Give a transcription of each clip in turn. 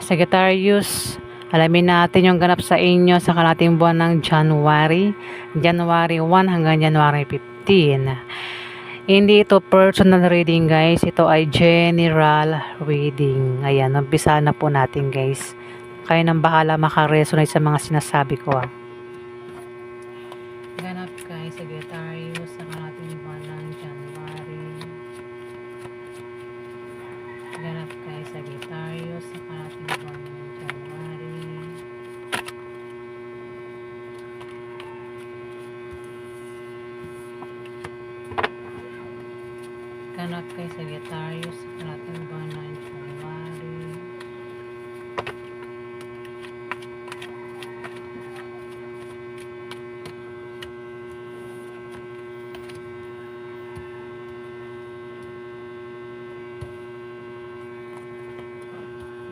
Sagittarius, alamin natin yung ganap sa inyo sa kalating buwan ng January. January 1 hanggang January 15. Hindi ito personal reading guys, ito ay general reading. Ayan, umpisa na po natin guys. Kayo nang bahala makaresonate sa mga sinasabi ko Ganap kay Sagittarius sa kalating buwan ng January. Ganap kay Sagittarius sa kalating buwan ng January. Ganap kay Sagittarius sa kalating buwan ng January.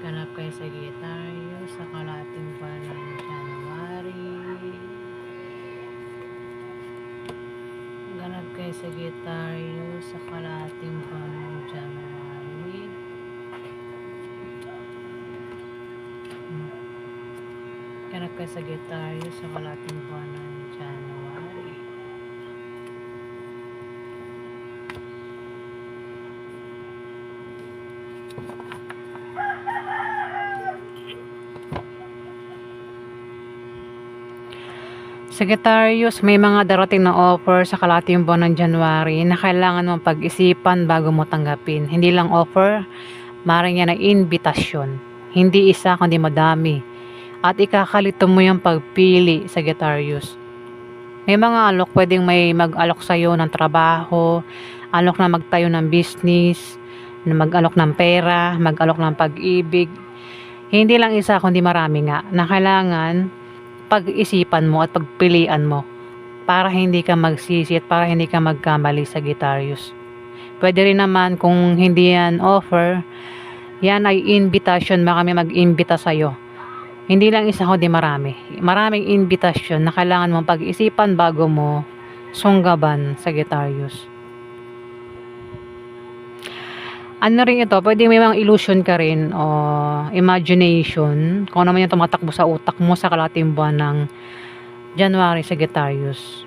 Ganap kay Sagittarius sa kalating buwan ng January. Ganap kay Sagittarius sa kalating buwan ng January. Ganap kay Sagittarius sa kalating buwan ng January. Sagittarius, may mga darating na offer sa kalating buwan ng January na kailangan mong pag-isipan bago mo tanggapin. Hindi lang offer, maaaring yan ay invitasyon. Hindi isa kundi madami. At ikakalito mo yung pagpili, Sagittarius. May mga alok, pwedeng may mag-alok sa'yo ng trabaho, alok na magtayo ng business, na mag-alok ng pera, mag-alok ng pag-ibig. Hindi lang isa kundi marami nga na kailangan pag-isipan mo at pagpilian mo para hindi ka magsisi at para hindi ka magkamali, Sagittarius. Pwede rin naman kung hindi yan offer, yan ay invitation, baka may mag-imbita sa'yo. Hindi lang isa kundi marami. Maraming invitation na kailangan mong pag-isipan bago mo sunggaban, Sagittarius. Ano rin ito, pwede may mga illusion ka rin o imagination kung ano man yung tumatakbo sa utak mo sa kalating buwan ng January, Sagittarius.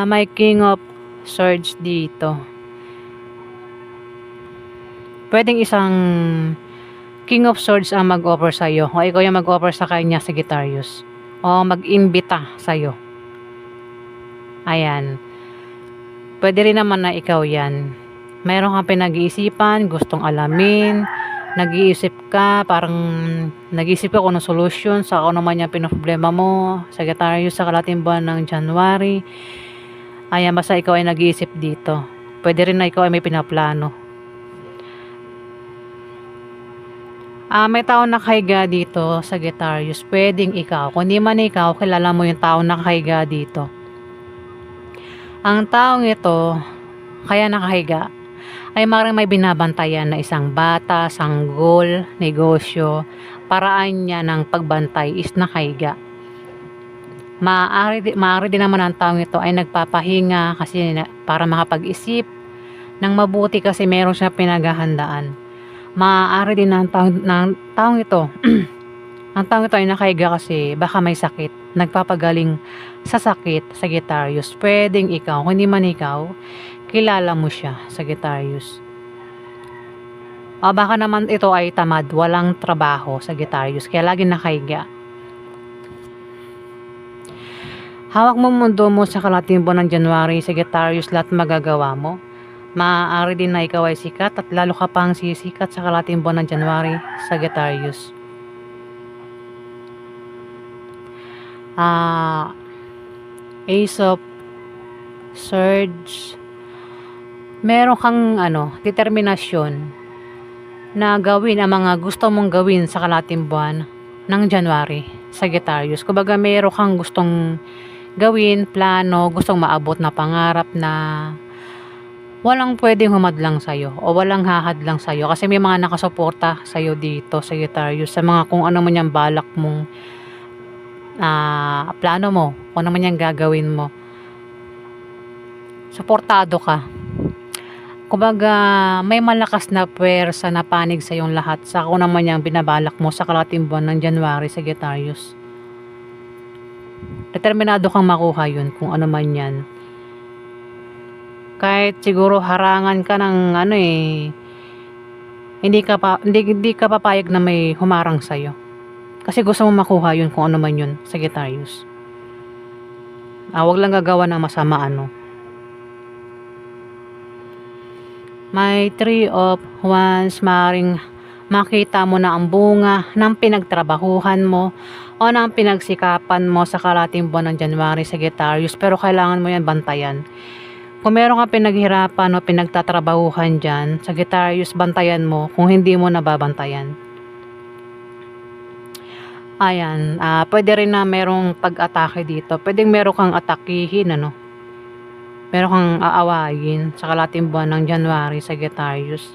May King of Swords dito. Pwedeng isang King of Swords ang mag-offer sa'yo o ikaw yung mag-offer sa kanya, Sagittarius, o mag-imbita sa'yo. Ayan. Pwede rin naman na ikaw yan. Mayroon kang pinag-iisipan, gustong alamin, nag-iisip ka, parang nag-iisip ka kung anong solusyon sa kung ano man yung pinoproblema mo, Sagittarius, sa kalating buwan ng January. Ayan, basta ikaw ay nag-iisip dito. Pwede rin na ikaw ay may pinaplano. May tao nakahiga dito, Sagittarius. Pwedeng ikaw. Kung di man ikaw, kilala mo yung tao nakahiga dito. Ang taong ito, kaya nakahiga, ay maaaring may binabantayan na isang bata, sanggol, negosyo. Paraan niya ng pagbantay is nakahiga. Maaari din naman ang taong ito ay nagpapahinga kasi para makapag-isip ng mabuti kasi meron siya pinaghahandaan. Maaari din ang taong ito ang taong ito ay nakahiga kasi baka may sakit, nagpapagaling sa sakit, Sagittarius. Pwedeng ikaw, kung hindi man ikaw, kilala mo siya, Sagittarius. O baka naman ito ay tamad, walang trabaho, Sagittarius, kaya lagi nakahiga. Hawak mo mundo mo sa kalating buwan ng January, Sagittarius, lahat magagawa mo. Maaari din na ikaw ay sikat at lalo ka pang sisikat sa kalating buwan ng January, Sagittarius. Ace of Swords. Meron kang determinasyon na gawin ang mga gusto mong gawin sa kalating buwan ng January, Sagittarius. Kumbaga meron kang gustong gawin, plano, gustong maabot na pangarap na walang pwedeng humadlang sa'yo o walang hahadlang sa'yo kasi may mga nakasuporta sa'yo dito, Sagittarius, sa mga kung ano man yung balak mong plano mo, kung ano man yung gagawin mo. Suportado ka. Kumbaga, may malakas na puwersa na panig sa iyong lahat sa kung naman yang binabalak mo sa kalahating buwan ng January, Sagittarius. Determinado kang makuha yun kung ano man yan. Kahit siguro harangan ka ng hindi ka papayag na may humarang sa'yo. Kasi gusto mo makuha yun kung ano man yun, Sagittarius. Wag lang gagawa ng masama May 3 of Wands, maring makita mo na ang bunga ng pinagtrabahuhan mo o ng pinagsikapan mo sa kalahating buwan ng January, Sagittarius, pero kailangan mo yan bantayan. Kung meron kang pinaghirapan o pinagtatrabahuhan dyan, Sagittarius, bantayan mo kung hindi mo nababantayan. Ayan, pwede rin na merong pag-atake dito. Pwedeng meron kang atakihin, meron kang aawayin sa kalahating buwan ng January, Sagittarius.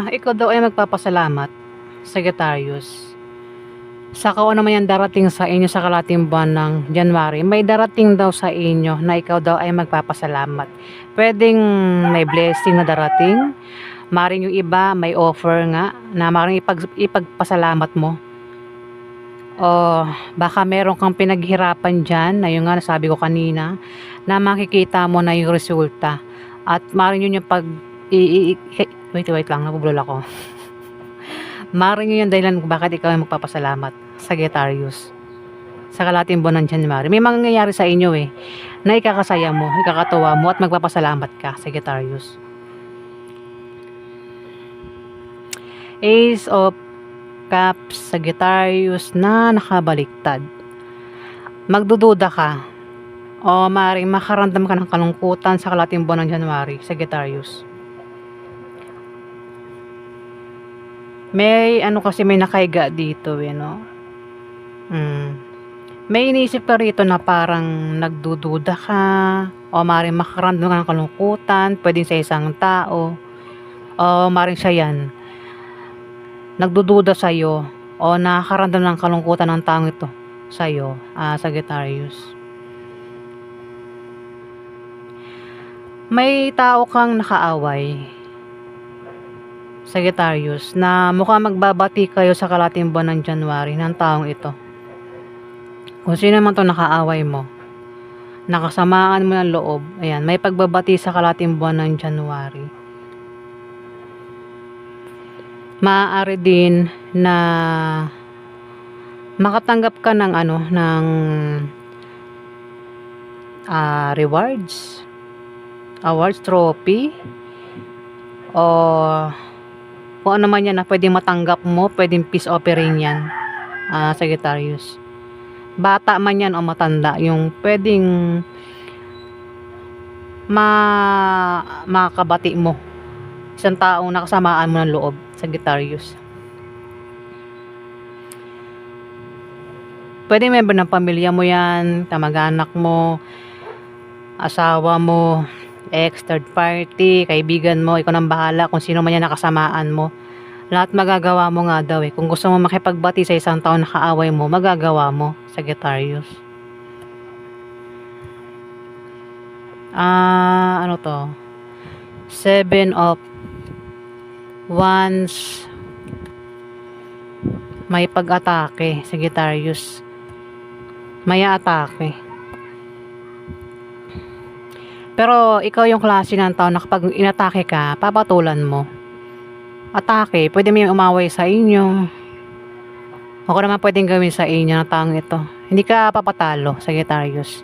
Ikaw daw ay magpapasalamat, Sagittarius. Sa kung ano man yan darating sa inyo sa kalahating buwan ng January, may darating daw sa inyo na ikaw daw ay magpapasalamat. Pwedeng may blessing na darating, maring yung iba may offer nga na maring ipagpasalamat mo. O baka meron kang pinaghirapan dyan, na yung nga nasabi ko kanina, na makikita mo na yung resulta. At maring yun yung wait lang, nabubulol ako. Maring yun yung dahilan kung bakit ikaw ay magpapasalamat, Sagittarius, sa kalahating buwan ng January. May mangyayari sa inyo na ikakasaya mo, ikakatuwa mo at magpapasalamat ka, Sagittarius. Ace of Cups, Sagittarius, na nakabaliktad. Magdududa ka o maring makaramdam ka ng kalungkutan sa kalahating buwan ng January, Sagittarius. May kasi may nakaiga dito May iniisip ka rito na parang nagdududa ka o maring makaramdam ka ng kalungkutan, pwedeng sa isang tao o maring siya yan nagdududa sa'yo o nakakaramdam ng kalungkutan ng taong ito sa'yo, Sagittarius. May tao kang nakaaway, Sagittarius, na mukhang magbabati kayo sa kalahating buwan ng January ng taong ito. Kung sino man itong nakaaway mo, nakasamaan mo ng loob, ayan, may pagbabati sa kalahating buwan ng January. Maaari din na makatanggap ka ng rewards, awards, trophy, o kung ano man yan na pwedeng matanggap mo, pwedeng peace offering yan, Sagittarius. Bata man yan o matanda, yung pwedeng makabati mo isang taong nakasamaan mo ng loob, Sagittarius. Pwedeng member ng pamilya mo yan, kamag-anak mo, asawa mo, ex, third party, kaibigan mo, ikaw nang bahala kung sino man yan nakasamaan mo. Lahat magagawa mo nga daw Kung gusto mo makipagbati sa isang taon na kaaway mo, magagawa mo, Sagittarius. Ano to? 7 of Wands. May pag-atake, Sagittarius. May atake. Pero ikaw yung klase ng tao na kapag inatake ka, papatulan mo. Atake, pwede may umaway sa inyo. Ako naman pwedeng gawin sa inyo ng taong ito. Hindi ka papatalo, Sagittarius.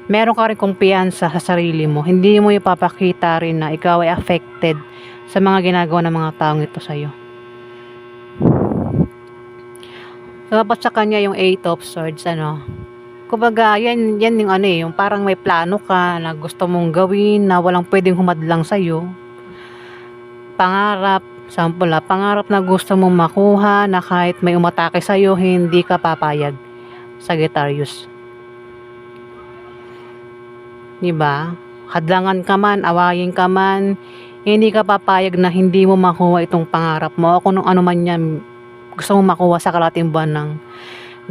Meron ka rin kumpiyansa sa sarili mo. Hindi mo ipapakita rin na ikaw ay affected sa mga ginagawa ng mga taong ito sa'yo. Dapat sa kanya yung 8 of Swords, Kumbaga, yan yung yung parang may plano ka na gusto mong gawin na walang pwedeng humadlang sa'yo. Pangarap, pangarap na gusto mong makuha na kahit may umatake sa'yo, hindi ka papayag, Sagittarius. Diba? Hadlangan ka man, awayin ka man, Hindi ka papayag na hindi mo makuha itong pangarap mo o kung ano man yan gusto mong makuha sa kalating buwan ng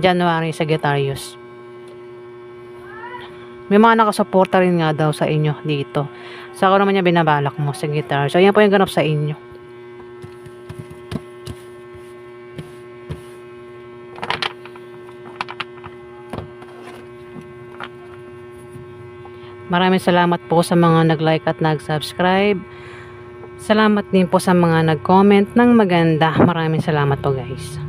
January, Sagittarius. May mga nakasuporta rin nga daw sa inyo dito. Sa ako naman yung binabalak mo, Sagittarius. So, yan po yung ganap sa inyo. Maraming salamat po sa mga nag-like at nag-subscribe. Salamat din po sa mga nag-comment ng maganda. Maraming salamat po guys.